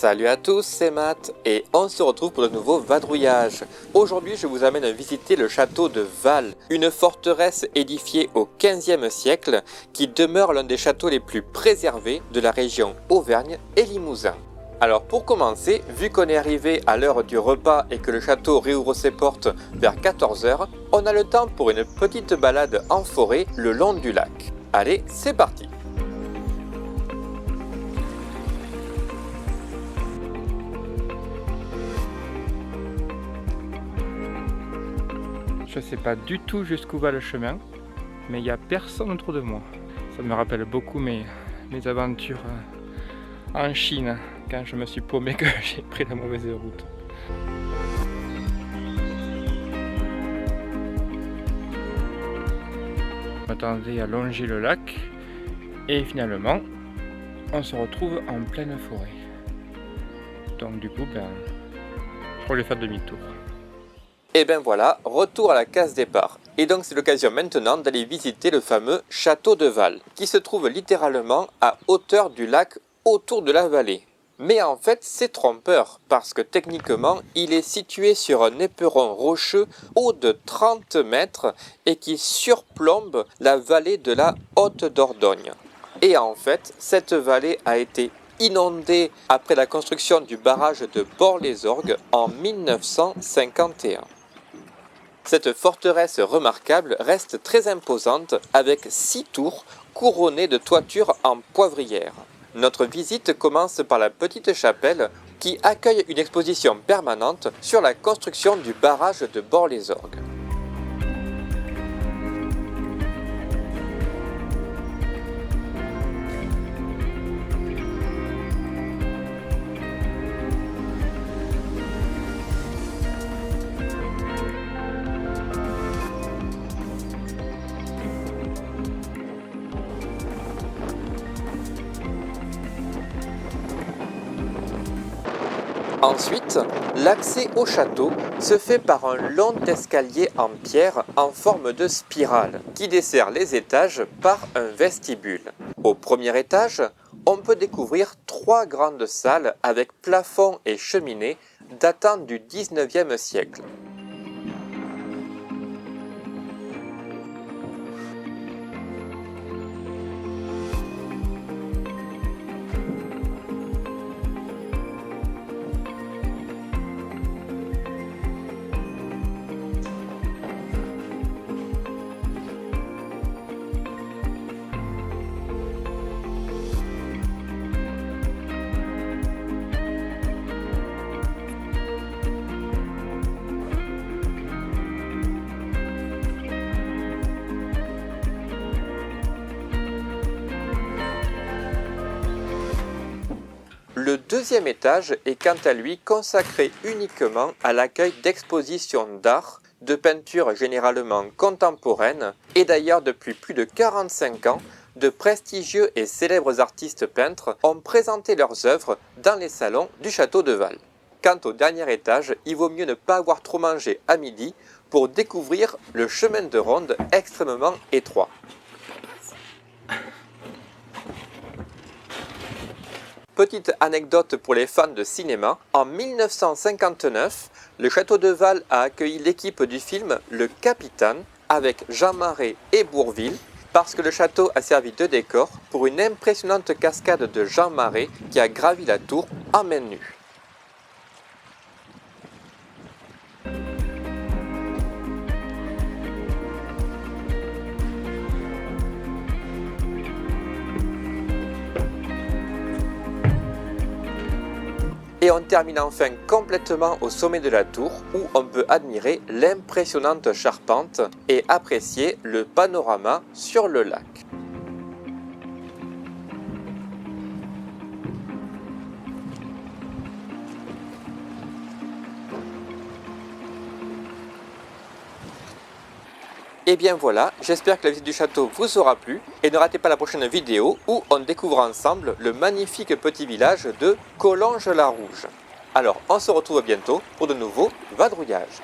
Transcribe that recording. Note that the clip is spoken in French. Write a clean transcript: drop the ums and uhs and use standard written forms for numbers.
Salut à tous, c'est Matt et on se retrouve pour de nouveaux vadrouillages. Aujourd'hui je vous amène visiter le château de Val, une forteresse édifiée au XVe siècle qui demeure l'un des châteaux les plus préservés de la région Auvergne et Limousin. Alors pour commencer, vu qu'on est arrivé à l'heure du repas et que le château réouvre ses portes vers 14 h, on a le temps pour une petite balade en forêt le long du lac. Allez, c'est parti! Je sais pas du tout jusqu'où va le chemin, mais il n'y a personne autour de moi. Ça me rappelle beaucoup mes aventures en Chine, quand je me suis paumé que j'ai pris la mauvaise route. Je m'attendais à longer le lac, et finalement, on se retrouve en pleine forêt. Donc du coup, je pourrais faire demi-tour. Et ben voilà, retour à la case départ. Et donc c'est l'occasion maintenant d'aller visiter le fameux château de Val, qui se trouve littéralement à hauteur du lac autour de la vallée. Mais en fait c'est trompeur, parce que techniquement il est situé sur un éperon rocheux haut de 30 mètres et qui surplombe la vallée de la Haute-Dordogne. Et en fait cette vallée a été inondée après la construction du barrage de Bort-les-Orgues en 1951. Cette forteresse remarquable reste très imposante avec 6 tours couronnées de toitures en poivrière. Notre visite commence par la petite chapelle qui accueille une exposition permanente sur la construction du barrage de Bort-les-Orgues. Ensuite, l'accès au château se fait par un long escalier en pierre en forme de spirale qui dessert les étages par un vestibule. Au premier étage, on peut découvrir 3 grandes salles avec plafond et cheminée datant du 19e siècle. Le deuxième étage est quant à lui consacré uniquement à l'accueil d'expositions d'art, de peintures généralement contemporaines et d'ailleurs depuis plus de 45 ans, de prestigieux et célèbres artistes peintres ont présenté leurs œuvres dans les salons du château de Val. Quant au dernier étage, il vaut mieux ne pas avoir trop mangé à midi pour découvrir le chemin de ronde extrêmement étroit. Petite anecdote pour les fans de cinéma, en 1959, le château de Val a accueilli l'équipe du film Le Capitaine avec Jean Marais et Bourvil parce que le château a servi de décor pour une impressionnante cascade de Jean Marais qui a gravi la tour en main nue. Et on termine enfin complètement au sommet de la tour où on peut admirer l'impressionnante charpente et apprécier le panorama sur le lac. Et bien voilà, j'espère que la visite du château vous aura plu et ne ratez pas la prochaine vidéo où on découvre ensemble le magnifique petit village de Collonges-la-Rouge. Alors on se retrouve bientôt pour de nouveaux vadrouillages.